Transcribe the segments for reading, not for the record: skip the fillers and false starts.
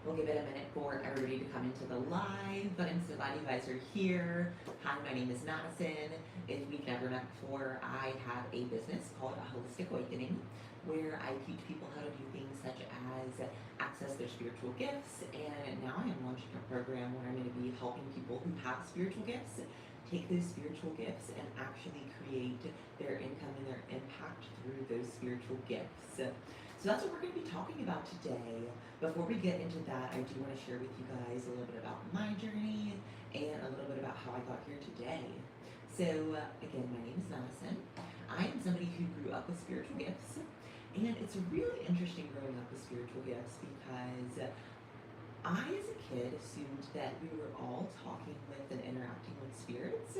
We'll give it a minute for everybody to come into the live, but I'm so glad you guys are here. Hi, my name is Madison. If we've never met before, I have a business called A Holistic Awakening, where I teach people how to do things such as access their spiritual gifts. And now I am launching a program where I'm going to be helping people who have spiritual gifts take those spiritual gifts and actually create their income and their impact through those spiritual gifts. So that's what we're going to be talking about today. Before we get into that, I do want to share with you guys a little bit about my journey and a little bit about how I got here today. So, again, my name is Madison. I am somebody who grew up with spiritual gifts, and it's really interesting growing up with spiritual gifts because I, as a kid, assumed that we were all talking with and interacting with spirits,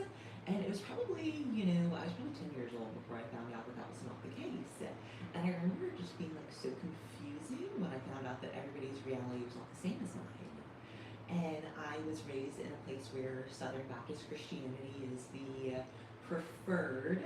and it was probably, I was probably 10 years old before I found out that that was not the case. And I remember just being like so confusing when I found out that everybody's reality was not the same as mine. And I was raised in a place where Southern Baptist Christianity is the preferred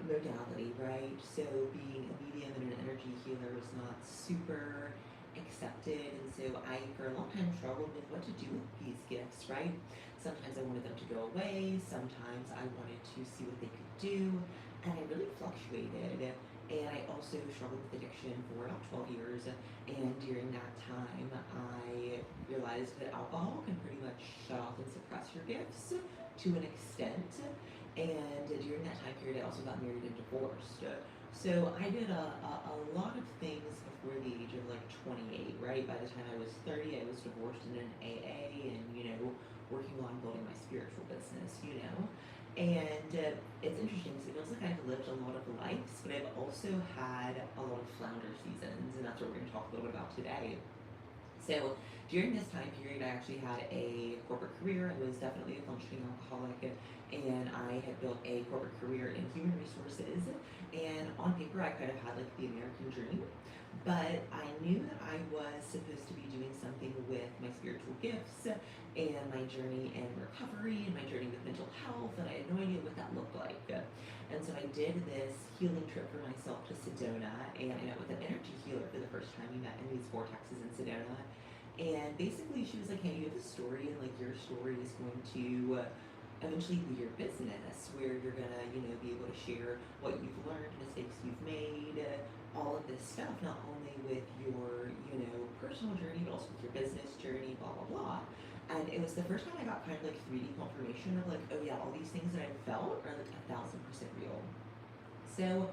modality, right? So being a medium and an energy healer was not super accepted, and so I, for a long time, struggled with what to do with these gifts, right? Sometimes I wanted them to go away, sometimes I wanted to see what they could do, and I really fluctuated. And I also struggled with addiction for about 12 years, and during that time, I realized that alcohol can pretty much shut off and suppress your gifts to an extent. And during that time period, I also got married and divorced. So I did a lot of things before the age of like 28, right? By the time I was 30, I was divorced and in AA and, working on building my spiritual business. And it's interesting because it feels like I've lived a lot of lives, but I've also had a lot of flounder seasons, and that's what we're going to talk a little bit about today. So during this time period, I actually had a corporate career. I was definitely a functioning alcoholic, and I had built a corporate career in human resources. And on paper, I kind of had like the American dream, but I knew that I was supposed to be doing something with my spiritual gifts and my journey in recovery and my journey with mental health, and I had no idea what that looked like. And so I did this healing trip for myself to Sedona, and I met with an energy healer for the first time. We met in these vortexes in Sedona. And basically, she was like, hey, you have a story, and like your story is going to eventually be your business, where you're gonna, be able to share what you've learned, mistakes you've made, all of this stuff, not only with your, personal journey, but also with your business journey, blah, blah, blah. And it was the first time I got kind of like 3D confirmation of like, oh yeah, all these things that I felt are like 1,000% real. So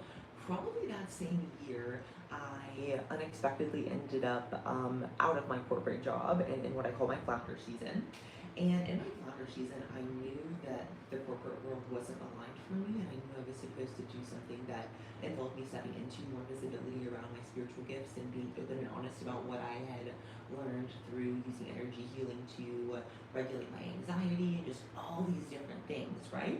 probably that same year, I unexpectedly ended up out of my corporate job and in what I call my flounder season. And in my flounder season, I knew that the corporate world wasn't aligned for me, and I knew I was supposed to do something that involved me stepping into more visibility around my spiritual gifts and being open and honest about what I had learned through using energy healing to regulate my anxiety and just all these different things, right?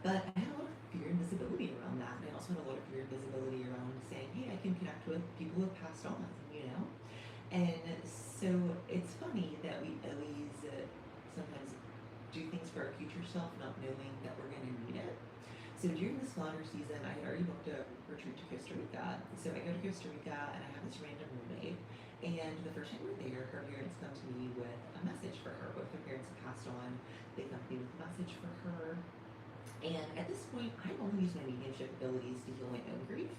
But I had a lot of fear and visibility around that, and I also had a lot of fear and visibility around saying, hey, I can connect with people who have passed on. And so it's funny that we always sometimes do things for our future self, not knowing that we're going to need it. So during this flounder season, I had already booked a retreat to Costa Rica. So I go to Costa Rica, and I have this random roommate. And the first time we're there, her parents come to me with a message for her. Both her parents have passed on. They come to me with a message for her. And at this point, I've only used my mediumship abilities to heal my own grief.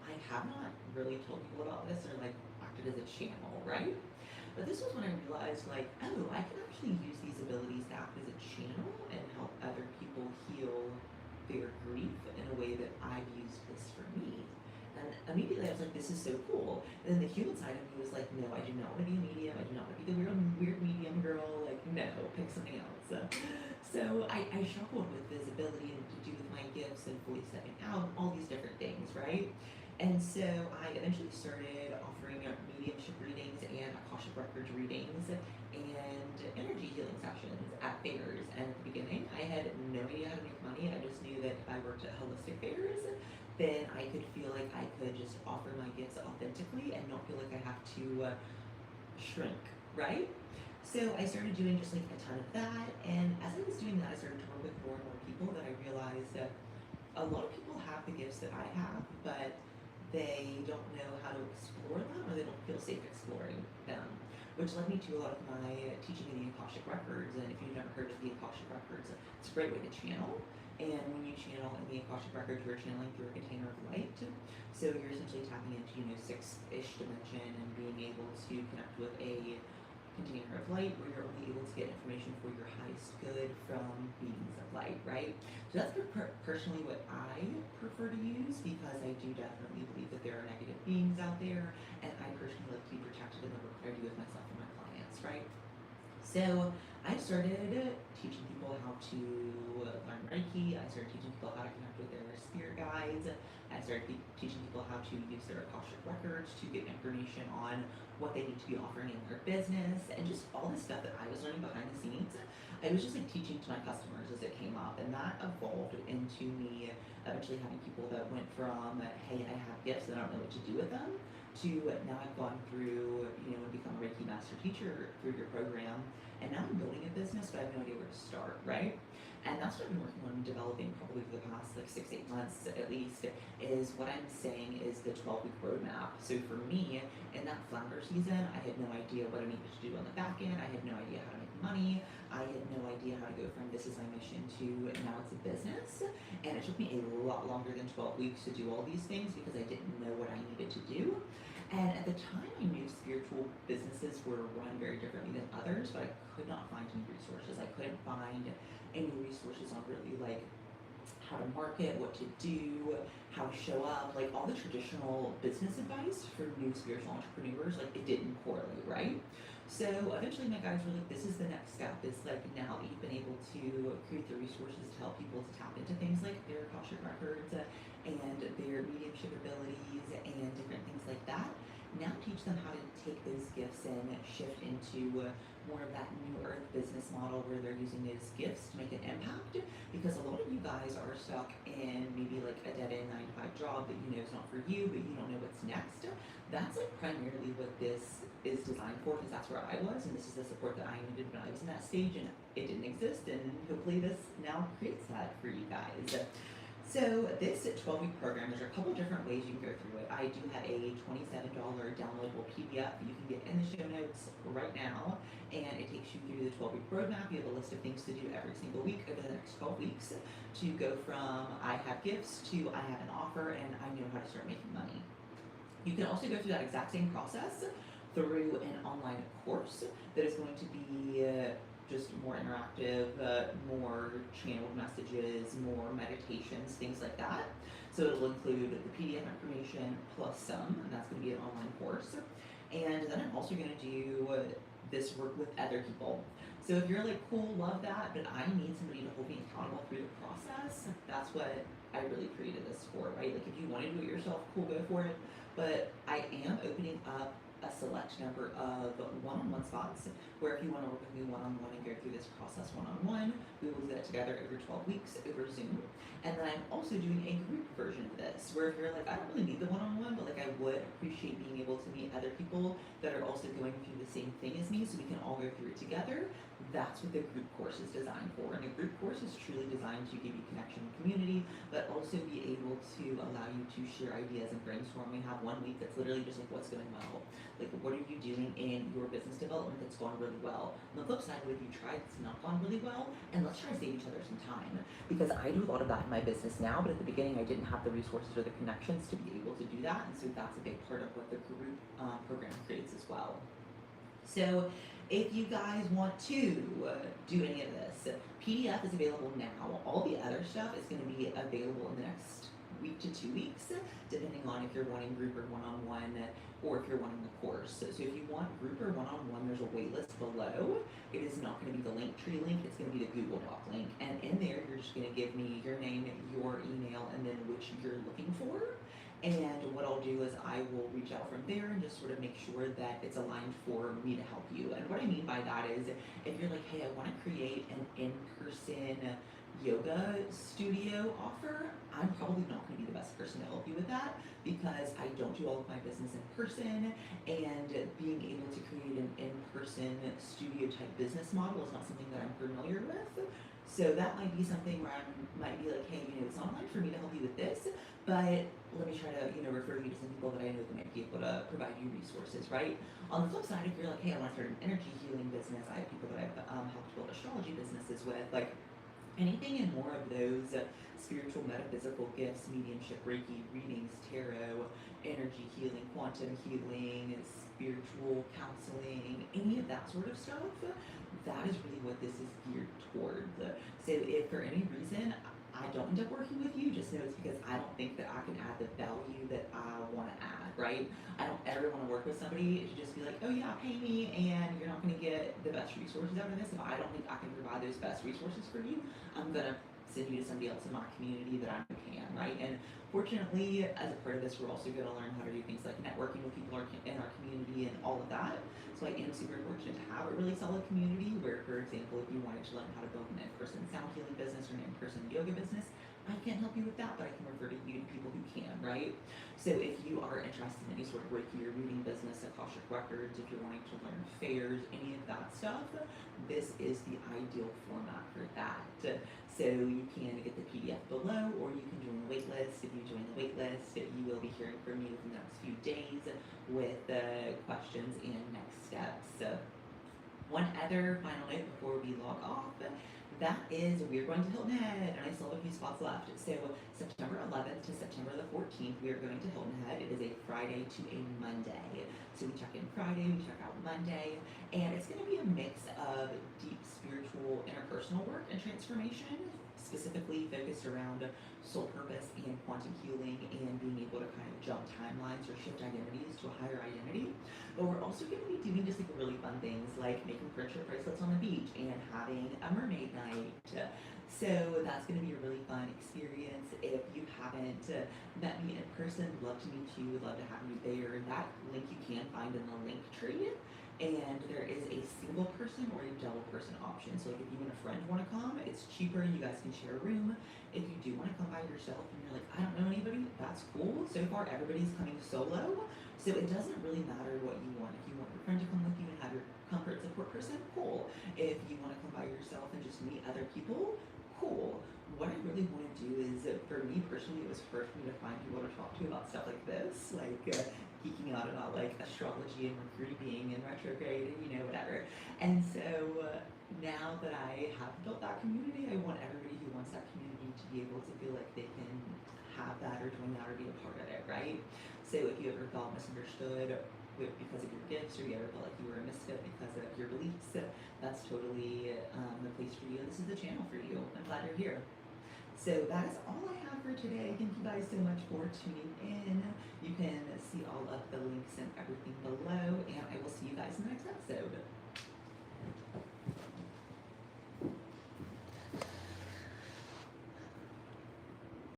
I have not really told people about this or like acted as a channel, right? But this was when I realized, like, oh, I can actually use these abilities to act as a channel and help other people heal their grief in a way that I've used this for me. And immediately I was like, this is so cool. And then the human side of me was like, no, I do not want to be a medium. I do not want to be the weird medium girl. Like, no, pick something else. So I struggled with visibility and to do with my gifts and fully stepping out, all these different things, right? And so I eventually started offering mediumship readings and Akashic Records readings and energy healing sessions at fairs. And at the beginning, I had no idea how to make money. I just knew that if I worked at holistic fairs, then I could feel like I could just offer my gifts authentically and not feel like I have to shrink, right? So I started doing just like a ton of that. And as I was doing that, I started to work with more and more people that I realized that a lot of people have the gifts that I have, but they don't know how to explore them, or they don't feel safe exploring them. Which led me to a lot of my teaching in the Akashic Records. And if you've never heard of the Akashic Records, it's a great way to channel. And when you channel in the Akashic Records, you're channeling through a container of light. So you're essentially tapping into, six-ish dimension and being able to connect with a container of light where you're only able to get information for your highest good from beings of light, right? So that's personally what I prefer to use, because I do definitely believe that there are negative beings out there, and I personally like to be protected in the work that I do with myself and my clients, right? So I started teaching people how to learn Reiki. I started teaching people how to connect with their spirit guides. I started teaching people how to use their Akashic records to get information on what they need to be offering in their business, and just all this stuff that I was learning behind the scenes. I was just like teaching to my customers as it came up, and that evolved into me eventually having people that went from, hey, I have gifts and I don't know what to do with them, to now I've gone through, and become a Reiki master teacher through your program, and now I'm building a business, but I have no idea where to start, right? And that's what I've been working on developing probably for the past 6-8 months at least, is what I'm saying is the 12-week roadmap. So for me, in that flounder season, I had no idea what I needed to do on the back end. I had no idea how to make money. I had no idea how to go from this is my mission to now it's a business. And it took me a lot longer than 12 weeks to do all these things because I didn't know what I needed to do. And at the time, I knew spiritual businesses were run very differently than others, but I could not find any resources. I couldn't find any resources on really like how to market, what to do, how to show up, like all the traditional business advice for new spiritual entrepreneurs, like it didn't correlate, right? So eventually my guys were like, this is the next step. It's like now that you've been able to create the resources to help people to tap into things like their Akashic records and their mediumship abilities and different things like that. Now teach them how to take those gifts and shift into more of that new earth business model where they're using those gifts to make an impact, because a lot of you guys are stuck in maybe like a dead-end 9-to-5 job that is not for you, but you don't know what's next. That's like primarily what this is designed for, because that's where I was, and this is the support that I needed when I was in that stage, and it didn't exist, and hopefully this now creates that for you guys. So this 12-week program, there's a couple different ways you can go through it. I do have a $27 downloadable PDF that you can get in the show notes right now, and it takes you through the 12-week roadmap. You have a list of things to do every single week over the next 12 weeks to go from I have gifts to I have an offer and I know how to start making money. You can also go through that exact same process through an online course that is going to be just more interactive, more channeled messages, more meditations, things like that. So it'll include the PDF information plus some, and that's going to be an online course. And then I'm also going to do this work with other people. So if you're like, cool, love that, but I need somebody to hold me accountable through the process, that's what I really created this for, right? Like if you want to do it yourself, cool, go for it. But I am opening up a select number of one-on-one spots where if you want to work with me one-on-one and go through this process one-on-one, we will do that together over 12 weeks over Zoom. And then I'm also doing a group version of this where if you're like, I don't really need the one-on-one, but like I would appreciate being able to meet other people that are also going through the same thing as me so we can all go through it together. That's what the group course is designed for. And the group course is truly designed to give you connection and community, but also be able to allow you to share ideas and brainstorm. We have 1 week that's literally just like what's going well. Like what are you doing in your business development that's gone really well? On the flip side, what have you tried that's not gone really well? And let's try to save each other some time. Because I do a lot of that in my business now, but at the beginning I didn't have the resources or the connections to be able to do that. And so that's a big part of what the group program creates as well. So if you guys want to do any of this, PDF is available now. All the other stuff is going to be available in the next week to 2 weeks, depending on if you're wanting group or one-on-one, or if you're wanting the course. So if you want group or one-on-one, there's a wait list below. It is not going to be the Linktree link, it's going to be the Google Doc link. And in there, you're just going to give me your name, your email, and then which you're looking for. And what I'll do is I will reach out from there and just sort of make sure that it's aligned for me to help you. And what I mean by that is if you're like, hey, I want to create an in-person yoga studio offer, I'm probably not going to be the best person to help you with that because I don't do all of my business in person, and being able to create an in-person studio type business model is not something that I'm familiar with. So that might be something where I might be like, hey, it's not right for me to help you with this, but let me try to, refer you to some people that I know that might be able to provide you resources, right? On the flip side, if you're like, hey, I want to start an energy healing business, I have people that I've helped build astrology businesses with, like anything and more of those spiritual, metaphysical gifts, mediumship, Reiki, readings, tarot, energy healing, quantum healing, spiritual counseling, any of that sort of stuff, that is really what this is geared towards. So if for any reason I don't end up working with you, just know it's because I don't think that I can add the value that I want to add, right? I don't ever want to work with somebody to just be like, oh yeah, pay me and you're not going to get the best resources out of this. If I don't think I can provide those best resources for you, I'm going to send you to somebody else in my community that I know can, right? And fortunately, as a part of this, we're also going to learn how to do things like networking with people in our community and all of that. So I am super fortunate to have a really solid community where, for example, if you wanted to learn how to build an in-person sound healing business or an in-person yoga business, I can't help you with that, but I can refer to you to people who can, right? So if you are interested in any sort of Reiki or reading business, Akashic Records, if you're wanting to learn fairs, any of that stuff, this is the ideal format for that. So you can get the PDF below, or you can join the waitlist. If you join the waitlist, you will be hearing from me within the next few days with questions and next steps. One other final note before we log off, that is we are going to Hilton Head, and I still have a few spots left. So September 11th to September the 14th, we are going to Hilton Head. It is a Friday to a Monday. So we check in Friday, we check out Monday, and it's going to be a mix of deep spiritual interpersonal work and transformation, specifically focused around soul purpose and quantum healing and being able to kind of jump timelines or shift identities to a higher identity. But we're also going to be doing just like really fun things like making friendship bracelets on the beach and having a mermaid night. So that's going to be a really fun experience. If you haven't met me in person, would love to meet you, would love to have you there. That link you can find in the link tree. And there is a single person or a double person option. So like if you and a friend want to come, it's cheaper. You guys can share a room. If you do want to come by yourself and you're like, I don't know anybody, that's cool. So far, everybody's coming solo. So it doesn't really matter what you want. If you want your friend to come with you and have your comfort support person, cool. If you want to come by yourself and just meet other people, cool. What I really want to do is, for me personally, it was hard for me to find people to talk to about stuff like this, like geeking out about like astrology and Mercury being in retrograde and whatever. And so now that I have built that community, I want everybody who wants that community to be able to feel like they can have that or join that or be a part of it, right? So if you ever felt misunderstood because of your gifts, or you ever felt like you were a misfit because of your beliefs, that's totally the place for you. This is the channel for you. I'm glad you're here. So that is all I have for today. Thank you guys so much for tuning in. You can see all of the links and everything below, and I will see you guys in the next episode.